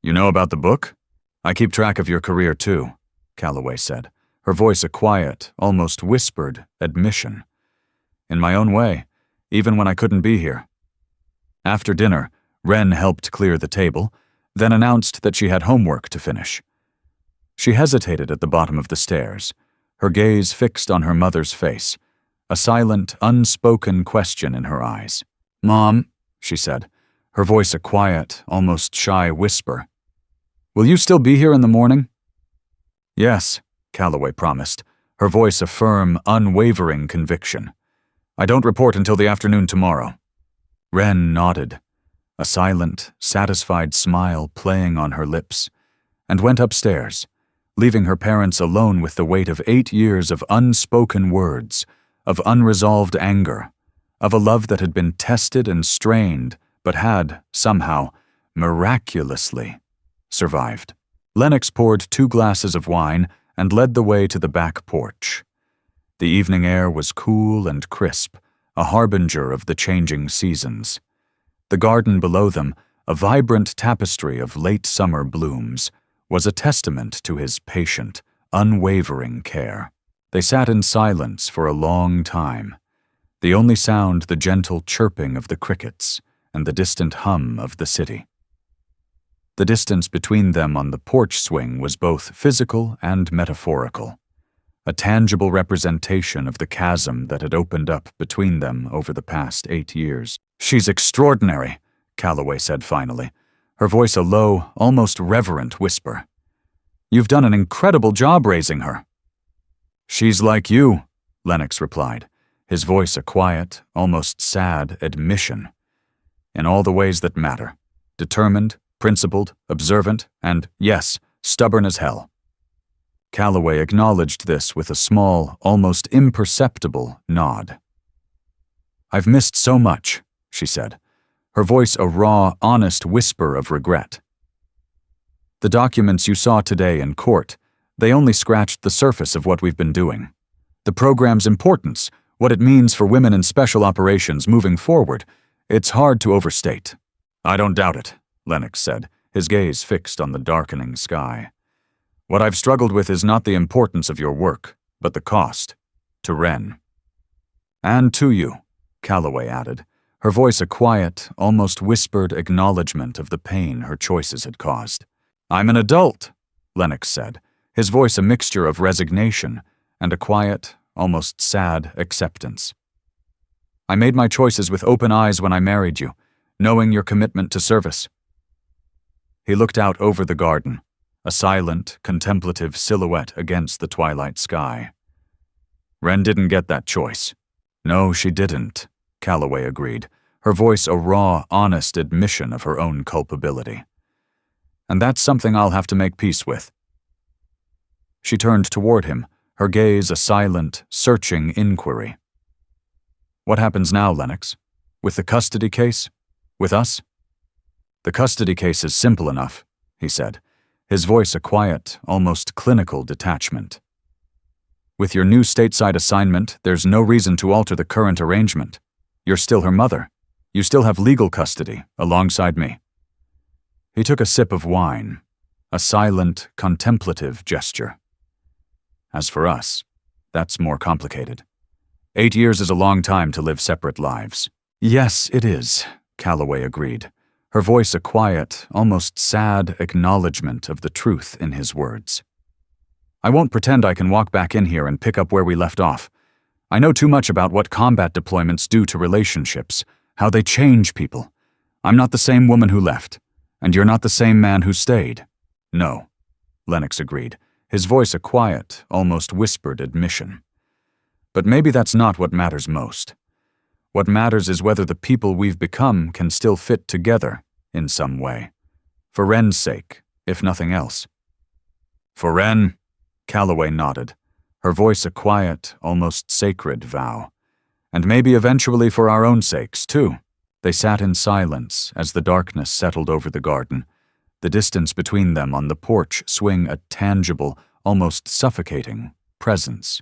"You know about the book? I keep track of your career too," Calloway said, her voice a quiet, almost whispered admission. "In my own way, even when I couldn't be here." After dinner, Wren helped clear the table, then announced that she had homework to finish. She hesitated at the bottom of the stairs, her gaze fixed on her mother's face, a silent, unspoken question in her eyes. "Mom," she said, her voice a quiet, almost shy whisper, "will you still be here in the morning?" "Yes," Calloway promised, her voice a firm, unwavering conviction. "I don't report until the afternoon tomorrow." Wren nodded, a silent, satisfied smile playing on her lips, and went upstairs, leaving her parents alone with the weight of 8 years of unspoken words, of unresolved anger, of a love that had been tested and strained, but had, somehow, miraculously, survived. Lennox poured 2 glasses of wine and led the way to the back porch. The evening air was cool and crisp, a harbinger of the changing seasons. The garden below them, a vibrant tapestry of late summer blooms, was a testament to his patient, unwavering care. They sat in silence for a long time, the only sound the gentle chirping of the crickets and the distant hum of the city. The distance between them on the porch swing was both physical and metaphorical, a tangible representation of the chasm that had opened up between them over the past 8 years. "She's extraordinary," Calloway said finally, her voice a low, almost reverent whisper. "You've done an incredible job raising her." "She's like you," Lennox replied, his voice a quiet, almost sad admission. "In all the ways that matter. Determined, principled, observant, and, yes, stubborn as hell." Calloway acknowledged this with a small, almost imperceptible nod. "I've missed so much," she said, her voice a raw, honest whisper of regret. "The documents you saw today in court, they only scratched the surface of what we've been doing. The program's importance, what it means for women in special operations moving forward, it's hard to overstate." "I don't doubt it," Lennox said, his gaze fixed on the darkening sky. "What I've struggled with is not the importance of your work, but the cost. To Wren." "And to you," Calloway added, her voice a quiet, almost whispered acknowledgement of the pain her choices had caused. "I'm an adult," Lennox said, his voice a mixture of resignation and a quiet, almost sad acceptance. "I made my choices with open eyes when I married you, knowing your commitment to service." He looked out over the garden, a silent, contemplative silhouette against the twilight sky. "Wren didn't get that choice." "No, she didn't," Calloway agreed, her voice a raw, honest admission of her own culpability. "And that's something I'll have to make peace with." She turned toward him, her gaze a silent, searching inquiry. "What happens now, Lennox? With the custody case? With us?" "The custody case is simple enough," he said, his voice a quiet, almost clinical detachment. "With your new stateside assignment, there's no reason to alter the current arrangement. You're still her mother. You still have legal custody, alongside me." He took a sip of wine, a silent, contemplative gesture. "As for us, that's more complicated. 8 years is a long time to live separate lives." "Yes, it is," Calloway agreed, her voice a quiet, almost sad acknowledgement of the truth in his words. "I won't pretend I can walk back in here and pick up where we left off. I know too much about what combat deployments do to relationships, how they change people. I'm not the same woman who left, and you're not the same man who stayed." "No," Lennox agreed, his voice a quiet, almost whispered admission. "But maybe that's not what matters most. What matters is whether the people we've become can still fit together in some way. For Wren's sake, if nothing else." "For Wren," Calloway nodded, her voice a quiet, almost sacred vow. "And maybe eventually for our own sakes, too." They sat in silence as the darkness settled over the garden, the distance between them on the porch swung a tangible, almost suffocating presence.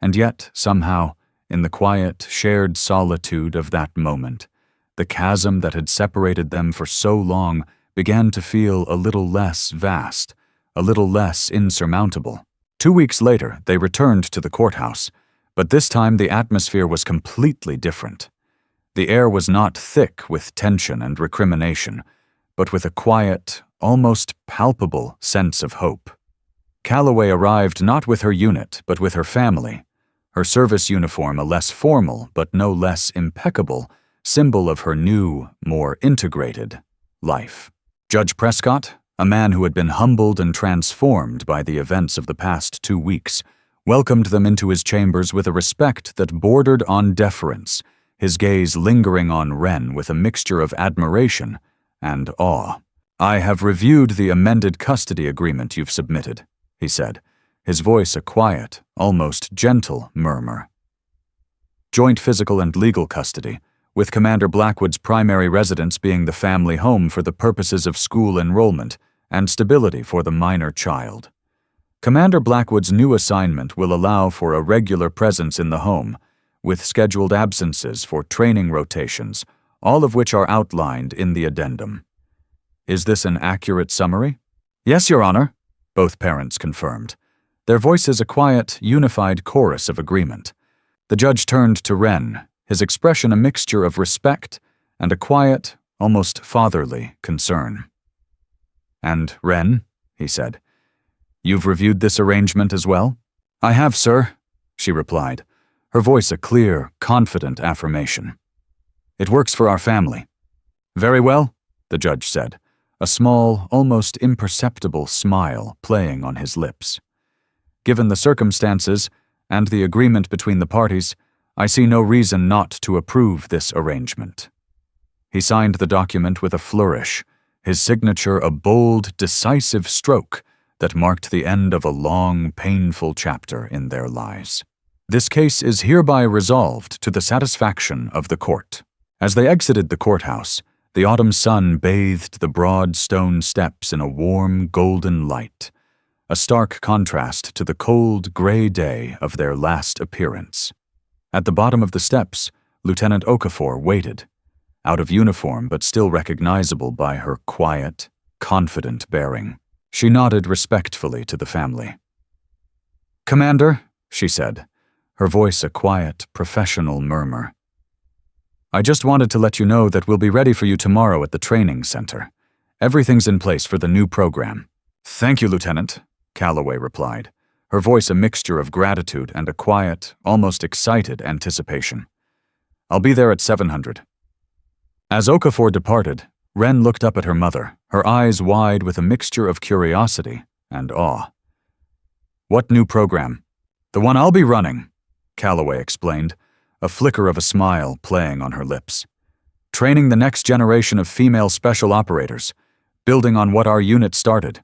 And yet, somehow, in the quiet, shared solitude of that moment, the chasm that had separated them for so long began to feel a little less vast, a little less insurmountable. 2 weeks later, they returned to the courthouse, but this time the atmosphere was completely different. The air was not thick with tension and recrimination, but with a quiet, almost palpable sense of hope. Calloway arrived not with her unit, but with her family, her service uniform a less formal but no less impeccable symbol of her new, more integrated life. Judge Prescott, a man who had been humbled and transformed by the events of the past 2 weeks, welcomed them into his chambers with a respect that bordered on deference, his gaze lingering on Wren with a mixture of admiration and awe. "I have reviewed the amended custody agreement you've submitted," he said, his voice a quiet, almost gentle murmur. "Joint physical and legal custody, with Commander Blackwood's primary residence being the family home for the purposes of school enrollment and stability for the minor child. Commander Blackwood's new assignment will allow for a regular presence in the home, with scheduled absences for training rotations, all of which are outlined in the addendum." "Is this an accurate summary?" "Yes, Your Honor," both parents confirmed, their voices a quiet, unified chorus of agreement. The judge turned to Wren, his expression a mixture of respect and a quiet, almost fatherly concern. "And, Wren," he said, "you've reviewed this arrangement as well?" "I have, sir," she replied, her voice a clear, confident affirmation. "It works for our family." "Very well," the judge said, a small, almost imperceptible smile playing on his lips. "Given the circumstances and the agreement between the parties, I see no reason not to approve this arrangement." He signed the document with a flourish, his signature a bold, decisive stroke that marked the end of a long, painful chapter in their lives. "This case is hereby resolved to the satisfaction of the court." As they exited the courthouse, the autumn sun bathed the broad stone steps in a warm, golden light, a stark contrast to the cold, gray day of their last appearance. At the bottom of the steps, Lieutenant Okafor waited, out of uniform but still recognizable by her quiet, confident bearing. She nodded respectfully to the family. "Commander," she said, her voice a quiet, professional murmur. "I just wanted to let you know that we'll be ready for you tomorrow at the training center. Everything's in place for the new program." "Thank you, Lieutenant," Calloway replied, her voice a mixture of gratitude and a quiet, almost excited anticipation. "I'll be there at 700. As Okafor departed, Wren looked up at her mother, her eyes wide with a mixture of curiosity and awe. "What new program?" "The one I'll be running," Calloway explained, a flicker of a smile playing on her lips. "Training the next generation of female special operators, building on what our unit started."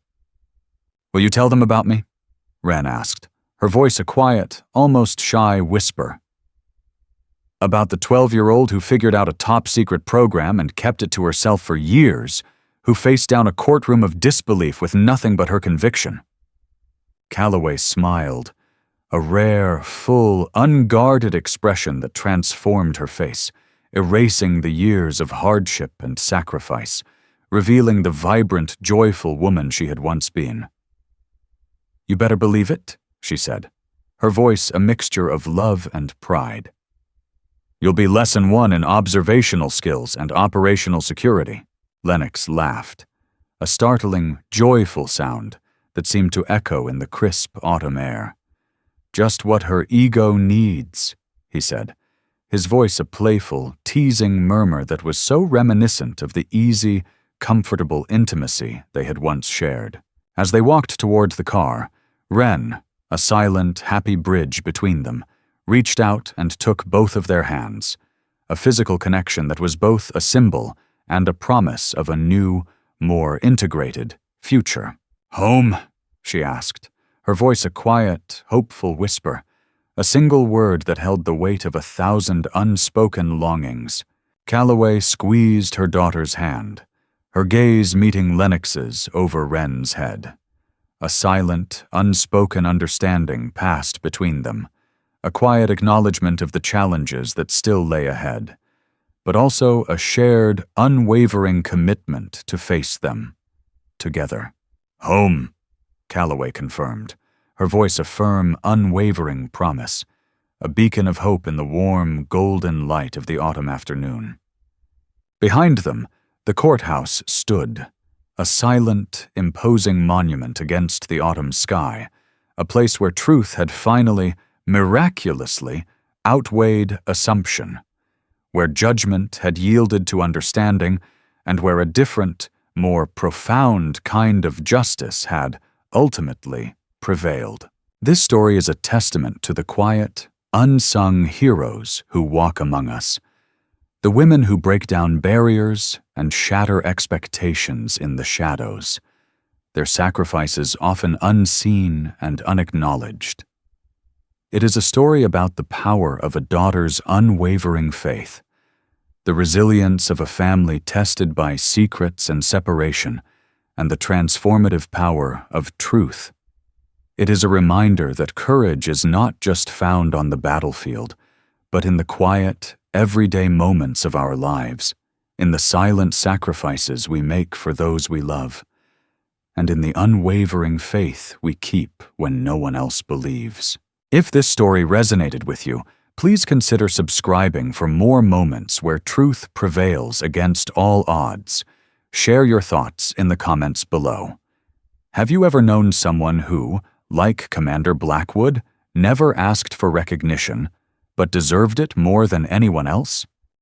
"Will you tell them about me?" Wren asked, her voice a quiet, almost shy whisper. "About the 12-year-old who figured out a top-secret program and kept it to herself for years, who faced down a courtroom of disbelief with nothing but her conviction." Calloway smiled, a rare, full, unguarded expression that transformed her face, erasing the years of hardship and sacrifice, revealing the vibrant, joyful woman she had once been. "You better believe it," she said, her voice a mixture of love and pride. "You'll be Lesson 1 in observational skills and operational security," Lennox laughed, a startling, joyful sound that seemed to echo in the crisp autumn air. "Just what her ego needs," he said, his voice a playful, teasing murmur that was so reminiscent of the easy, comfortable intimacy they had once shared. As they walked toward the car, Wren, a silent, happy bridge between them, reached out and took both of their hands, a physical connection that was both a symbol and a promise of a new, more integrated future. "Home?" she asked, her voice a quiet, hopeful whisper, a single word that held the weight of 1,000 unspoken longings. Calloway squeezed her daughter's hand, her gaze meeting Lennox's over Wren's head. A silent, unspoken understanding passed between them, a quiet acknowledgement of the challenges that still lay ahead, but also a shared, unwavering commitment to face them together. "Home," Calloway confirmed, her voice a firm, unwavering promise, a beacon of hope in the warm, golden light of the autumn afternoon. Behind them, the courthouse stood, a silent, imposing monument against the autumn sky, a place where truth had finally, miraculously, outweighed assumption, where judgment had yielded to understanding, and where a different, more profound kind of justice had, ultimately, prevailed. This story is a testament to the quiet, unsung heroes who walk among us, the women who break down barriers and shatter expectations in the shadows, their sacrifices often unseen and unacknowledged. It is a story about the power of a daughter's unwavering faith, the resilience of a family tested by secrets and separation, and the transformative power of truth. It is a reminder that courage is not just found on the battlefield, but in the quiet, everyday moments of our lives, in the silent sacrifices we make for those we love, and in the unwavering faith we keep when no one else believes. If this story resonated with you, please consider subscribing for more moments where truth prevails against all odds. Share your thoughts in the comments below. Have you ever known someone who, like Commander Blackwood, never asked for recognition, but deserved it more than anyone else?